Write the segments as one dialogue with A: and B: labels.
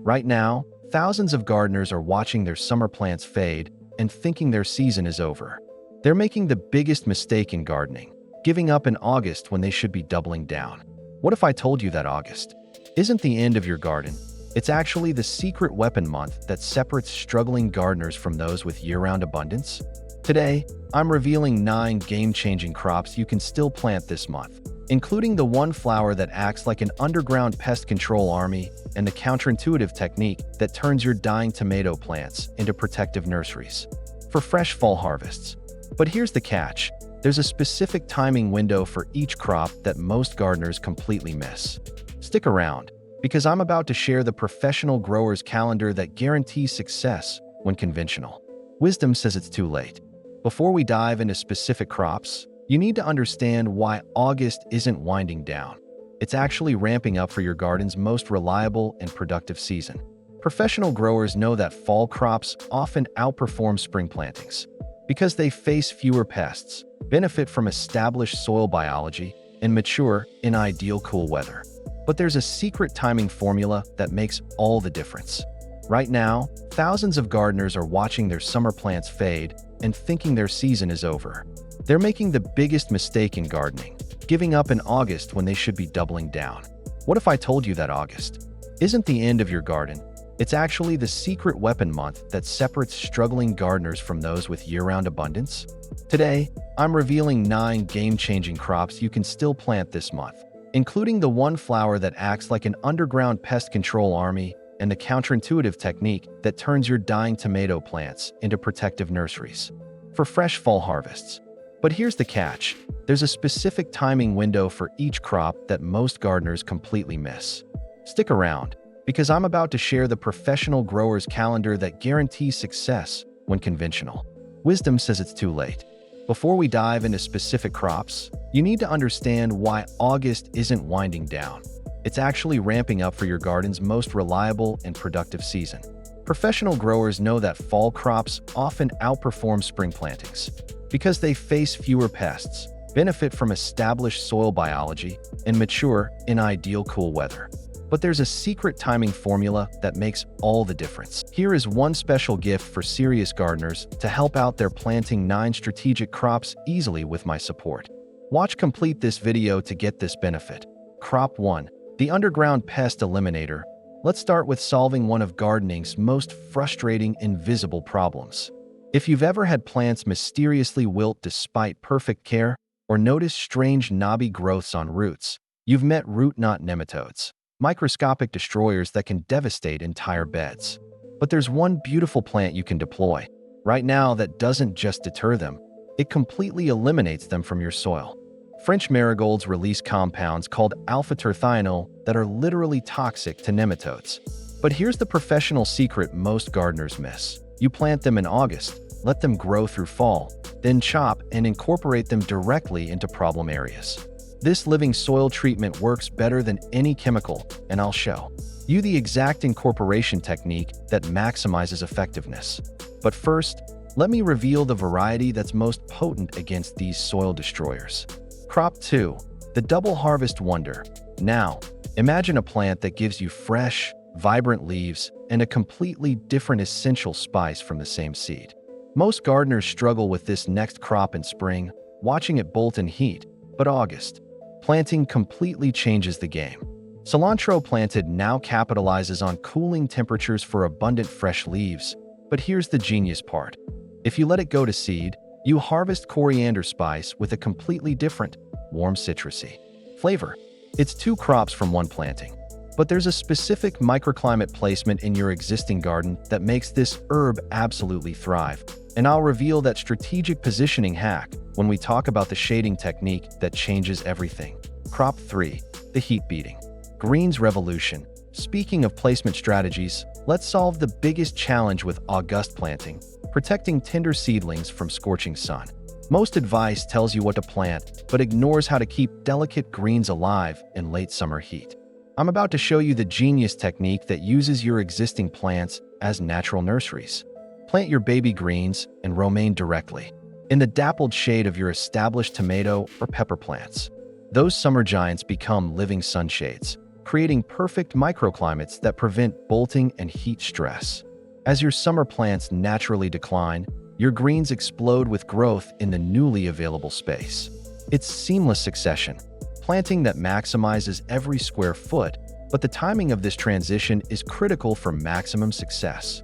A: Right now, thousands of gardeners are watching their summer plants fade and thinking their season is over. They're making the biggest mistake in gardening, giving up in August when they should be doubling down. What if I told you that August isn't the end of your garden? It's actually the secret weapon month that separates struggling gardeners from those with year-round abundance. Today, I'm revealing 9 game-changing crops you can still plant this month, including the one flower that acts like an underground pest control army and the counterintuitive technique that turns your dying tomato plants into protective nurseries for fresh fall harvests. But here's the catch. There's a specific timing window for each crop that most gardeners completely miss. Stick around, because I'm about to share the professional grower's calendar that guarantees success when conventional wisdom says it's too late. Before we dive into specific crops, you need to understand why August isn't winding down. It's actually ramping up for your garden's most reliable and productive season. Professional growers know that fall crops often outperform spring plantings because they face fewer pests, benefit from established soil biology, and mature in ideal cool weather. But there's a secret timing formula that makes all the difference. Right now, thousands of gardeners are watching their summer plants fade and thinking their season is over. They're making the biggest mistake in gardening, giving up in August when they should be doubling down. What if I told you that August isn't the end of your garden? It's actually the secret weapon month that separates struggling gardeners from those with year-round abundance. Today, I'm revealing 9 game-changing crops you can still plant this month, including the one flower that acts like an underground pest control army and the counterintuitive technique that turns your dying tomato plants into protective nurseries for fresh fall harvests. But here's the catch. There's a specific timing window for each crop that most gardeners completely miss. Stick around, because I'm about to share the professional grower's calendar that guarantees success when conventional wisdom says it's too late. Before we dive into specific crops, you need to understand why August isn't winding down. It's actually ramping up for your garden's most reliable and productive season. Professional growers know that fall crops often outperform spring plantings because they face fewer pests, benefit from established soil biology, and mature in ideal cool weather. But there's a secret timing formula that makes all the difference. Here is one special gift for serious gardeners to help out their planting 9 strategic crops easily with my support. Watch complete this video to get this benefit. Crop 1. The Underground Pest Eliminator. Let's start with solving one of gardening's most frustrating invisible problems. If you've ever had plants mysteriously wilt despite perfect care, or noticed strange knobby growths on roots, you've met root knot nematodes, microscopic destroyers that can devastate entire beds. But there's one beautiful plant you can deploy right now that doesn't just deter them, it completely eliminates them from your soil. French marigolds release compounds called alpha-terthionyl that are literally toxic to nematodes. But here's the professional secret most gardeners miss. You plant them in August, let them grow through fall, then chop and incorporate them directly into problem areas. This living soil treatment works better than any chemical, and I'll show you the exact incorporation technique that maximizes effectiveness. But first, let me reveal the variety that's most potent against these soil destroyers. Crop 2. The Double Harvest Wonder. Now, imagine a plant that gives you fresh, vibrant leaves and a completely different essential spice from the same seed. Most gardeners struggle with this next crop in spring, watching it bolt in heat, but August. Planting completely changes the game. Cilantro planted now capitalizes on cooling temperatures for abundant fresh leaves, but here's the genius part. If you let it go to seed, you harvest coriander spice with a completely different, warm citrusy flavor. It's 2 crops from one planting. But there's a specific microclimate placement in your existing garden that makes this herb absolutely thrive. And I'll reveal that strategic positioning hack when we talk about the shading technique that changes everything. Crop 3. The Heat Beating Greens Revolution. Speaking of placement strategies, let's solve the biggest challenge with August planting: protecting tender seedlings from scorching sun. Most advice tells you what to plant, but ignores how to keep delicate greens alive in late summer heat. I'm about to show you the genius technique that uses your existing plants as natural nurseries. Plant your baby greens and romaine directly in the dappled shade of your established tomato or pepper plants. Those summer giants become living sunshades, creating perfect microclimates that prevent bolting and heat stress. As your summer plants naturally decline, your greens explode with growth in the newly available space. It's seamless succession, planting that maximizes every square foot, but the timing of this transition is critical for maximum success.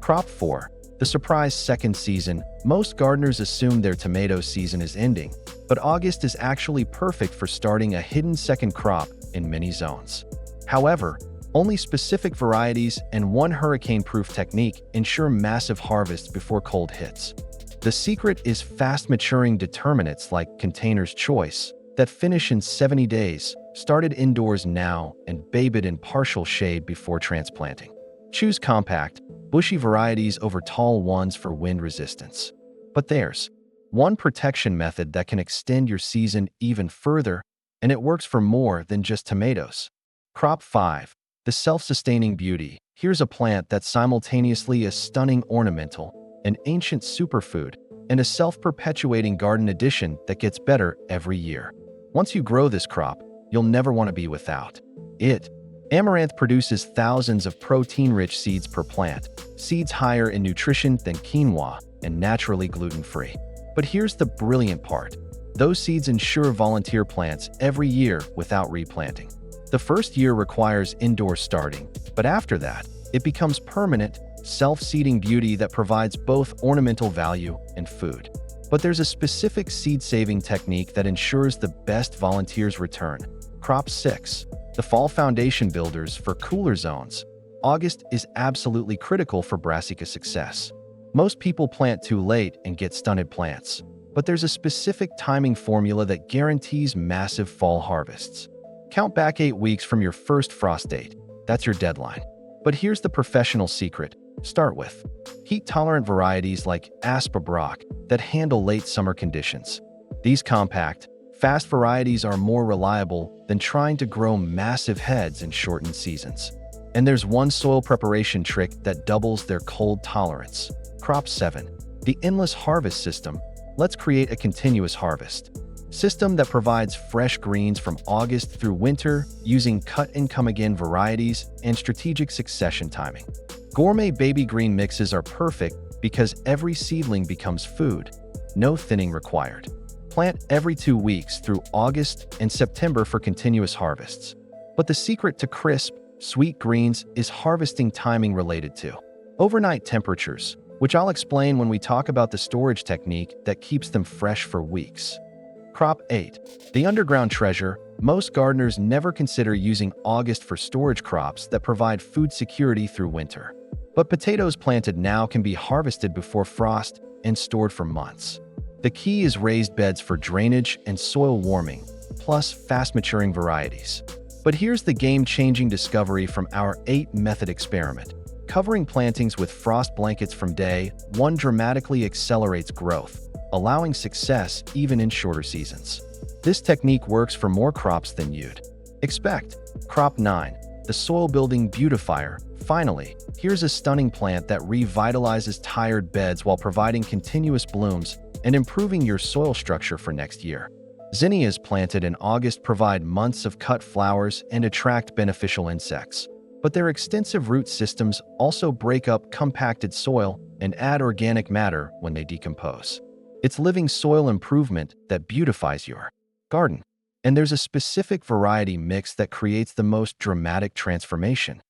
A: Crop 4. The surprise second season. Most gardeners assume their tomato season is ending, but August is actually perfect for starting a hidden second crop in many zones. However, only specific varieties and one hurricane-proof technique ensure massive harvests before cold hits. The secret is fast-maturing determinants like Container's Choice that finish in 70 days, started indoors now, and babbied in partial shade before transplanting. Choose compact, bushy varieties over tall ones for wind resistance. But there's one protection method that can extend your season even further, and it works for more than just tomatoes. Crop 5. The self-sustaining beauty. Here's a plant that's simultaneously a stunning ornamental, an ancient superfood, and a self-perpetuating garden addition that gets better every year. Once you grow this crop, you'll never want to be without it. Amaranth produces thousands of protein-rich seeds per plant, seeds higher in nutrition than quinoa and naturally gluten-free. But here's the brilliant part. Those seeds ensure volunteer plants every year without replanting. The first year requires indoor starting, but after that, it becomes permanent, self-seeding beauty that provides both ornamental value and food. But there's a specific seed-saving technique that ensures the best volunteers return. Crop 6. The fall foundation builders for cooler zones. August is absolutely critical for brassica success. Most people plant too late and get stunted plants, but there's a specific timing formula that guarantees massive fall harvests. Count back 8 weeks from your first frost date. That's your deadline. But here's the professional secret. Start with heat-tolerant varieties like Aspa Brock that handle late summer conditions. These compact, fast varieties are more reliable than trying to grow massive heads in shortened seasons. And there's one soil preparation trick that doubles their cold tolerance. Crop 7. The endless harvest system. Let's create a continuous harvest system that provides fresh greens from August through winter using cut-and-come-again varieties and strategic succession timing. Gourmet baby green mixes are perfect because every seedling becomes food. No thinning required. Plant every 2 weeks through August and September for continuous harvests. But the secret to crisp, sweet greens is harvesting timing related to overnight temperatures, which I'll explain when we talk about the storage technique that keeps them fresh for weeks. Crop 8. The underground treasure. Most gardeners never consider using August for storage crops that provide food security through winter. But potatoes planted now can be harvested before frost and stored for months. The key is raised beds for drainage and soil warming, plus fast-maturing varieties. But here's the game-changing discovery from our 8-method experiment. Covering plantings with frost blankets from day 1 dramatically accelerates growth, allowing success even in shorter seasons. This technique works for more crops than you'd expect. Crop 9. The soil-building beautifier. Finally, here's a stunning plant that revitalizes tired beds while providing continuous blooms and improving your soil structure for next year. Zinnias planted in August provide months of cut flowers and attract beneficial insects. But their extensive root systems also break up compacted soil and add organic matter when they decompose. It's living soil improvement that beautifies your garden. And there's a specific variety mix that creates the most dramatic transformation.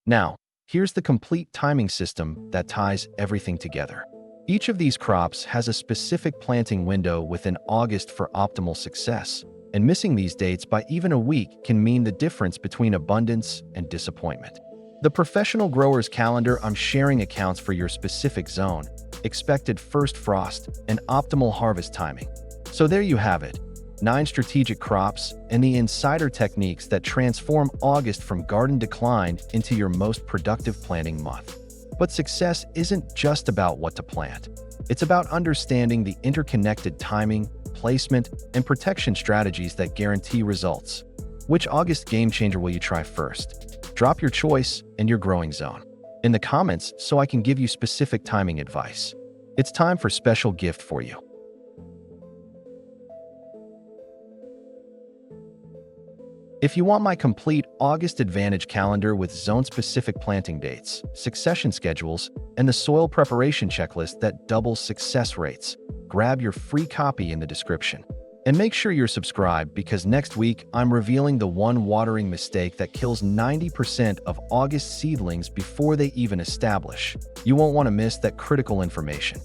A: Now, here's the complete timing system that ties everything together. Each of these crops has a specific planting window within August for optimal success, and missing these dates by even a week can mean the difference between abundance and disappointment. The professional grower's calendar I'm sharing accounts for your specific zone, expected first frost, and optimal harvest timing. So there you have it, 9 strategic crops and the insider techniques that transform August from garden decline into your most productive planting month. But success isn't just about what to plant. It's about understanding the interconnected timing, placement, and protection strategies that guarantee results. Which August game changer will you try first? Drop your choice and your growing zone in the comments so I can give you specific timing advice. It's time for special gift for you. If you want my complete August Advantage calendar with zone-specific planting dates, succession schedules, and the soil preparation checklist that doubles success rates, grab your free copy in the description. And make sure you're subscribed because next week I'm revealing the one watering mistake that kills 90% of August seedlings before they even establish. You won't want to miss that critical information.